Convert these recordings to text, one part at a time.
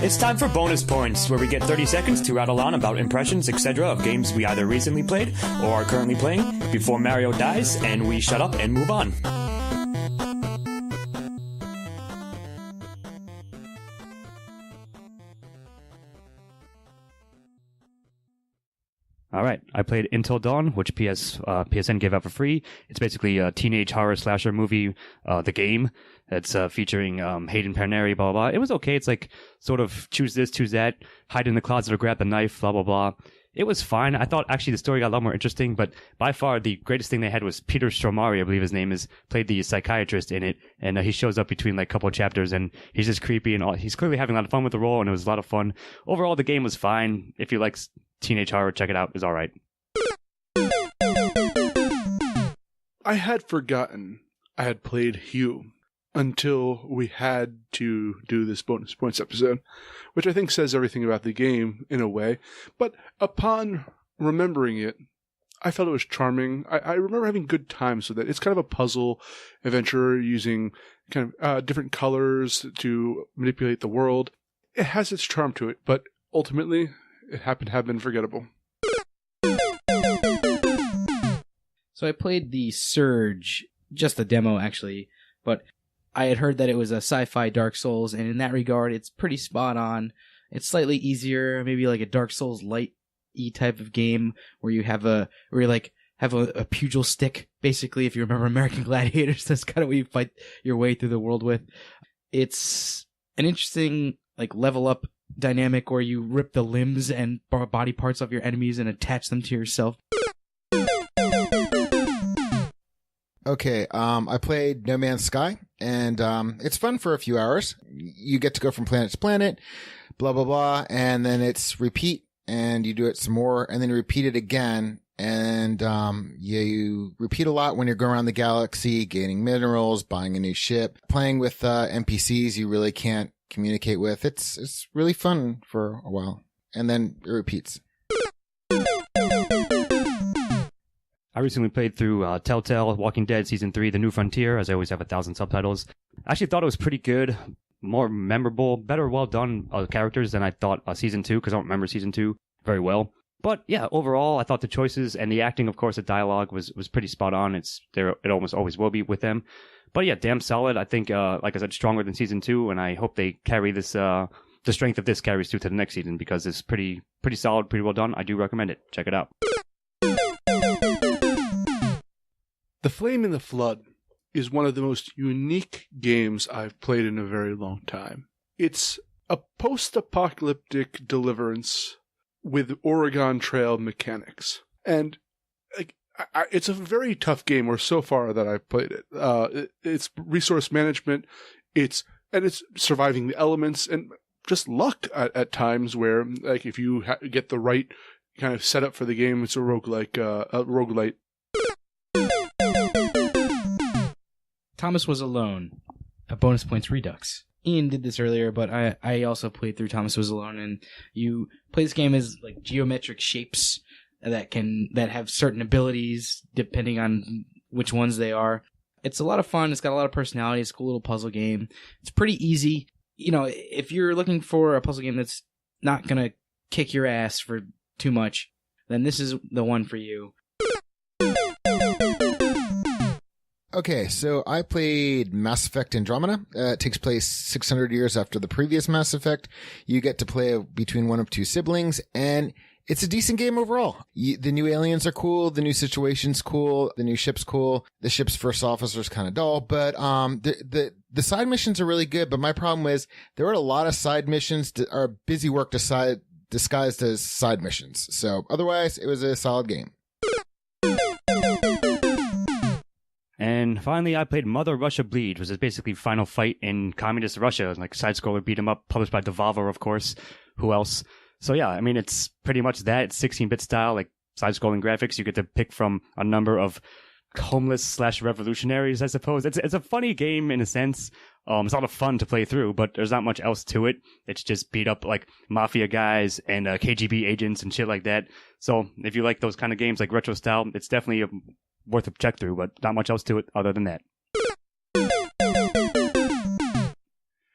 It's time for bonus points, where we get 30 seconds to rattle on about impressions, etc. of games we either recently played or are currently playing before Mario dies, and we shut up and move on. Alright, I played Until Dawn, which PSN gave out for free. It's basically a teenage horror slasher movie, the game. It's featuring Hayden Panettiere, blah, blah, blah. It was okay. It's like sort of choose this, choose that, hide in the closet or grab the knife, blah, blah, blah. It was fine. I thought actually the story got a lot more interesting, but by far the greatest thing they had was Peter Stormare, I believe his name is, played the psychiatrist in it, and he shows up between like a couple of chapters, and he's just creepy, and he's clearly having a lot of fun with the role, and it was a lot of fun. Overall, the game was fine. If you like teenage horror, check it out. It's all right. I had forgotten I had played Hugh until we had to do this bonus points episode, which I think says everything about the game in a way. But upon remembering it, I felt it was charming. I remember having good times with it. It's kind of a puzzle adventure using kind of different colors to manipulate the world. It has its charm to it, but ultimately, it happened to have been forgettable. So I played the Serge, just the demo actually, but I had heard that it was a sci-fi Dark Souls, and in that regard, it's pretty spot on. It's slightly easier, maybe like a Dark Souls light-y type of game where you have a pugil stick, basically. If you remember American Gladiators, that's kind of what you fight your way through the world with. It's an interesting like level up dynamic where you rip the limbs and body parts of your enemies and attach them to yourself. Okay, I played No Man's Sky, and it's fun for a few hours. You get to go from planet to planet, blah, blah, blah, and then it's repeat, and you do it some more, and then you repeat it again, and you repeat a lot when you're going around the galaxy, gaining minerals, buying a new ship, playing with NPCs you really can't communicate with. It's really fun for a while, and then it repeats. I recently played through Telltale, Walking Dead Season 3, The New Frontier, as I always have 1,000 subtitles. I actually thought it was pretty good, more memorable, better well done characters than I thought Season 2, because I don't remember Season 2 very well. But yeah, overall, I thought the choices and the acting, of course, the dialogue was pretty spot on. It almost always will be with them. But yeah, damn solid. I think, like I said, stronger than Season 2, and I hope they carry this, the strength of this carries through to the next season, because it's pretty solid, pretty well done. I do recommend it. Check it out. The Flame in the Flood is one of the most unique games I've played in a very long time. It's a post-apocalyptic deliverance with Oregon Trail mechanics. And it's a very tough game, or so far that I've played it. It's resource management, it's surviving the elements, and just luck at times where, like, if you get the right kind of setup for the game, it's a roguelite. Thomas Was Alone, a bonus points redux. Ian did this earlier, but I also played through Thomas Was Alone, and you play this game as like geometric shapes that have certain abilities depending on which ones they are. It's a lot of fun. It's got a lot of personality. It's a cool little puzzle game. It's pretty easy. You know, if you're looking for a puzzle game that's not gonna kick your ass for too much, then this is the one for you. Okay, so I played Mass Effect Andromeda. It takes place 600 years after the previous Mass Effect. You get to play between one of two siblings, and it's a decent game overall. The new aliens are cool, the new situation's cool, the new ship's cool. The ship's first officer's kind of dull, but the side missions are really good. But my problem is there were a lot of side missions that are busy work disguised as side missions. So otherwise, it was a solid game. And finally, I played Mother Russia Bleed, which is basically Final Fight in communist Russia, like side-scroller beat 'em up, published by Devolver, of course. Who else? So yeah, I mean, it's pretty much that. It's 16-bit style, like side-scrolling graphics. You get to pick from a number of homeless / revolutionaries, I suppose. It's a funny game in a sense. It's a lot of fun to play through, but there's not much else to it. It's just beat up like mafia guys and KGB agents and shit like that. So if you like those kind of games like retro style, it's definitely worth a check through, but not much else to it other than that.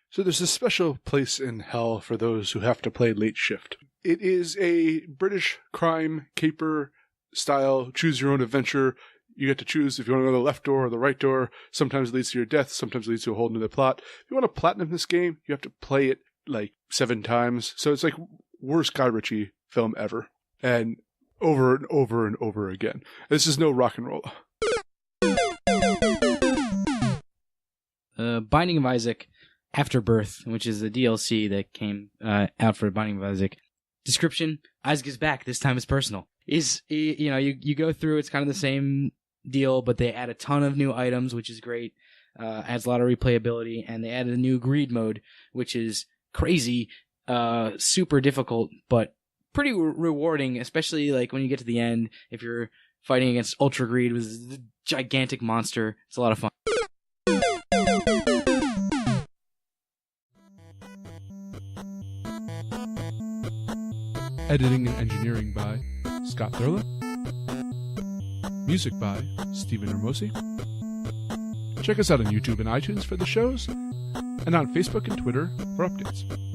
So there's a special place in hell for those who have to play late shift. It is a British crime caper style choose your own adventure. You get to choose if you want to go to the left door or the right door. Sometimes it leads to your death. Sometimes it leads to a whole new plot. If you want to platinum this game, you have to play it like 7 times. So it's like worst Guy Ritchie film ever. And over and over and over again. This is no rock and roll. Binding of Isaac Afterbirth, which is the DLC that came out for Binding of Isaac. Description: Isaac is back. This time it's personal. You go through, it's kind of the same deal, but they add a ton of new items, which is great. Adds a lot of replayability, and they added a new greed mode, which is crazy, super difficult, but pretty rewarding, especially like when you get to the end, if you're fighting against Ultra Greed with a gigantic monster. It's a lot of fun. Editing and engineering by Scott Thurla. Music by Stephen Hermosi. Check us out on YouTube and iTunes for the shows, and on Facebook and Twitter for updates.